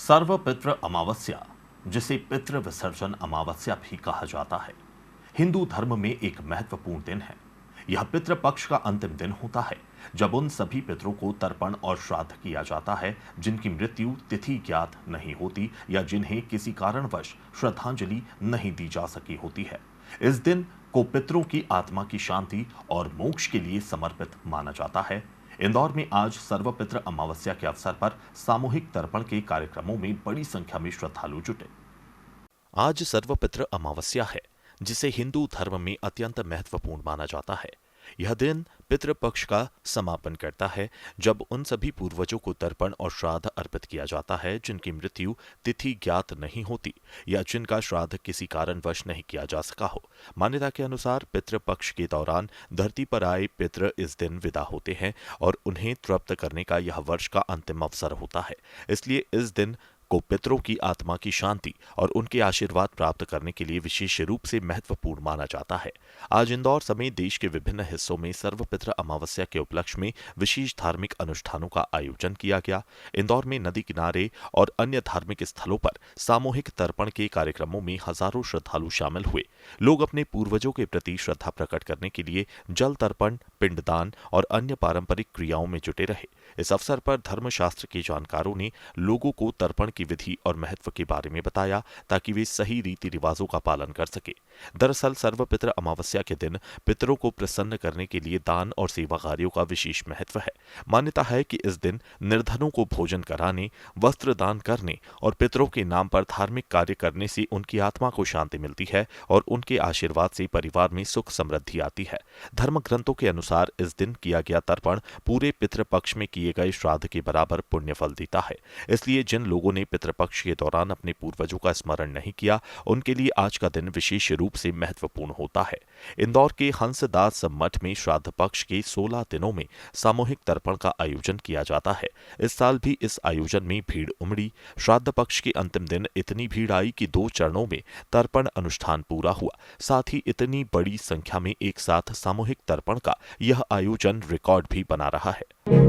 सर्वपितृ अमावस्या, जिसे पितृ विसर्जन अमावस्या भी कहा जाता है, हिंदू धर्म में एक महत्वपूर्ण दिन है। यह पितृपक्ष का अंतिम दिन होता है, जब उन सभी पितरों को तर्पण और श्राद्ध किया जाता है जिनकी मृत्यु तिथि ज्ञात नहीं होती या जिन्हें किसी कारणवश श्रद्धांजलि नहीं दी जा सकी होती है। इस दिन को पितरों की आत्मा की शांति और मोक्ष के लिए समर्पित माना जाता है। इंदौर में आज सर्वपितृ अमावस्या के अवसर पर सामूहिक तर्पण के कार्यक्रमों में बड़ी संख्या में श्रद्धालु जुटे। आज सर्वपितृ अमावस्या है, जिसे हिंदू धर्म में अत्यंत महत्वपूर्ण माना जाता है। यह दिन पितृपक्ष का समापन करता है, जब उन सभी पूर्वजों को तर्पण और श्राद्ध अर्पित किया जाता है जिनकी मृत्यु तिथि ज्ञात नहीं होती या जिनका श्राद्ध किसी कारणवश नहीं किया जा सका हो। मान्यता के अनुसार पितृपक्ष के दौरान धरती पर आए पितृ इस दिन विदा होते हैं और उन्हें तृप्त करने का यह वर्ष का अंतिम अवसर होता है। इसलिए इस दिन को पितरों की आत्मा की शांति और उनके आशीर्वाद प्राप्त करने के लिए विशेष रूप से महत्वपूर्ण माना जाता है। आज इंदौर समेत देश के विभिन्न हिस्सों में सर्वपितृ अमावस्या के उपलक्ष्य में विशेष धार्मिक अनुष्ठानों का आयोजन किया गया। इंदौर में नदी किनारे और अन्य धार्मिक स्थलों पर सामूहिक तर्पण के कार्यक्रमों में हजारों श्रद्धालु शामिल हुए। लोग अपने पूर्वजों के प्रति श्रद्धा प्रकट करने के लिए जल तर्पण, पिंडदान और अन्य पारंपरिक क्रियाओं में जुटे रहे। इस अवसर पर धर्मशास्त्र के जानकारों ने लोगों को तर्पण की विधि और महत्व के बारे में बताया, ताकि वे सही रीति रिवाजों का पालन कर सके। दरअसल सर्वपितृ अमावस्या के दिन पितरों को प्रसन्न करने के लिए दान और सेवा कार्यों का विशेष महत्व है। मान्यता है कि इस दिन निर्धनों को भोजन कराने, वस्त्र दान करने और पितरों के नाम पर धार्मिक कार्य करने से उनकी आत्मा को शांति मिलती है और उनके आशीर्वाद से परिवार में सुख समृद्धि आती है। धर्म ग्रंथों के अनुसार इस दिन किया गया तर्पण पूरे पितृपक्ष में किए गए श्राद्ध के बराबर पुण्य फल देता है। इसलिए जिन लोगों ने पितृपक्ष के दौरान अपने पूर्वजों का स्मरण नहीं किया, उनके लिए आज का दिन विशेष रूप से महत्वपूर्ण होता है। इंदौर के हंसदास मठ में श्राद्ध पक्ष के 16 दिनों में सामूहिक तर्पण का आयोजन किया जाता है। इस साल भी इस आयोजन में भीड़ उमड़ी। श्राद्ध पक्ष के अंतिम दिन इतनी भीड़ आई कि 2 चरणों में तर्पण अनुष्ठान पूरा हुआ। साथ ही इतनी बड़ी संख्या में एक साथ सामूहिक तर्पण का यह आयोजन रिकॉर्ड भी बना रहा है।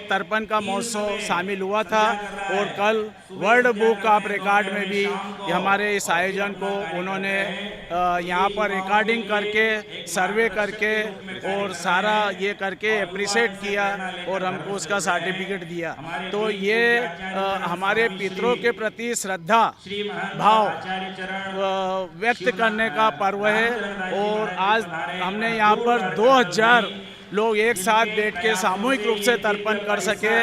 तर्पण का महोत्सव शामिल हुआ था और कल वर्ल्ड बुक ऑफ रिकॉर्ड में भी हमारे इस आयोजन को उन्होंने यहाँ पर रिकॉर्डिंग करके, सर्वे करके और सारा ये करके अप्रिशिएट किया और हमको उसका सर्टिफिकेट दिया। तो ये हमारे पितरों के प्रति श्रद्धा भाव व्यक्त करने का पर्व है। और आज हमने यहाँ पर 2000 लोग एक साथ बैठ के सामूहिक रूप से तर्पण कर सके,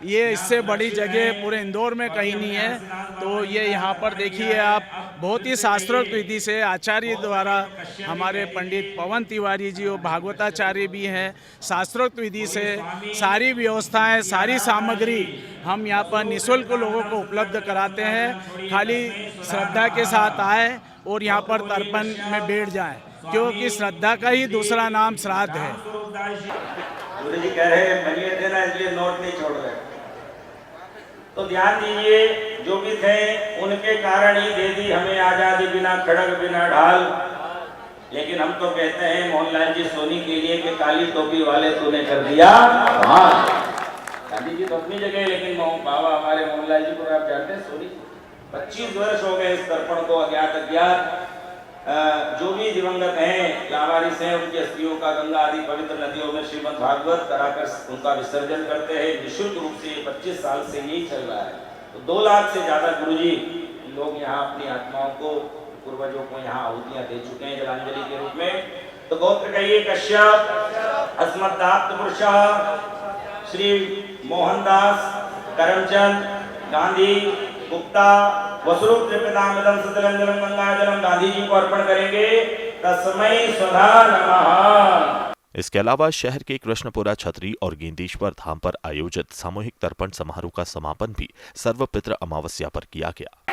ये इससे बड़ी जगह पूरे इंदौर में कहीं नहीं है। तो ये यहाँ पर देखिए आप, बहुत ही शास्त्रोक्त विधि से आचार्य द्वारा, हमारे पंडित पवन तिवारी जी और भागवताचार्य भी हैं, शास्त्रोक्त विधि से सारी व्यवस्थाएं, सारी सामग्री हम यहाँ पर निःशुल्क लोगों को उपलब्ध कराते हैं। खाली श्रद्धा के साथ आए और यहाँ पर तर्पण में बैठ जाएं, क्योंकि श्रद्धा का ही दूसरा नाम श्राद्ध है। गुरु जी कह रहे बनिए थे ना, इसलिए नोट नहीं छोड़ रहे। तो ध्यान दीजिए, जो भी थे उनके कारण ही दे दी हमें आजादी, बिना खड़ग बिना ढाल। लेकिन हम तो कहते हैं मोहनलाल जी सोनी के लिए कि काली टोपी वाले तूने कर दिया हाँ। गांधी जी तो अपनी जगह, लेकिन बाबा हमारे मोहनलाल जी को आप जानते हैं, सोनी 25 वर्ष हो गए इस तर्पण को अज्ञात अज्ञात। जो भी दिवंगत हैं, लावारिस हैं, उनकी अस्थियों का गंगा आदि पवित्र नदियों में श्रीमद् भागवत कराकर उनका विसर्जन करते हैं निःशुल्क रूप से। 25 साल से यही चल रहा है। तो 2 लाख से ज्यादा गुरुजी लोग यहाँ अपनी आत्माओं को, पूर्वजों को यहाँ आहुतियां दे चुके हैं जलांजलि के रूप में। तो गोत्र कहिए कश्यप, अस्मदात्त पुरुष श्री मोहनदास, करमचंद, गांधी, गुप्ता, वसुरूप त्रिपितामृतम सतरंजनम गंगाजलम गांधी जी को अर्पण करेंगे। तस्मै स्वधा नमः। इसके अलावा शहर के कृष्णपुरा छतरी और गेंदेश्वर धाम पर आयोजित सामूहिक तर्पण समारोह का समापन भी सर्वपितृ अमावस्या पर किया गया।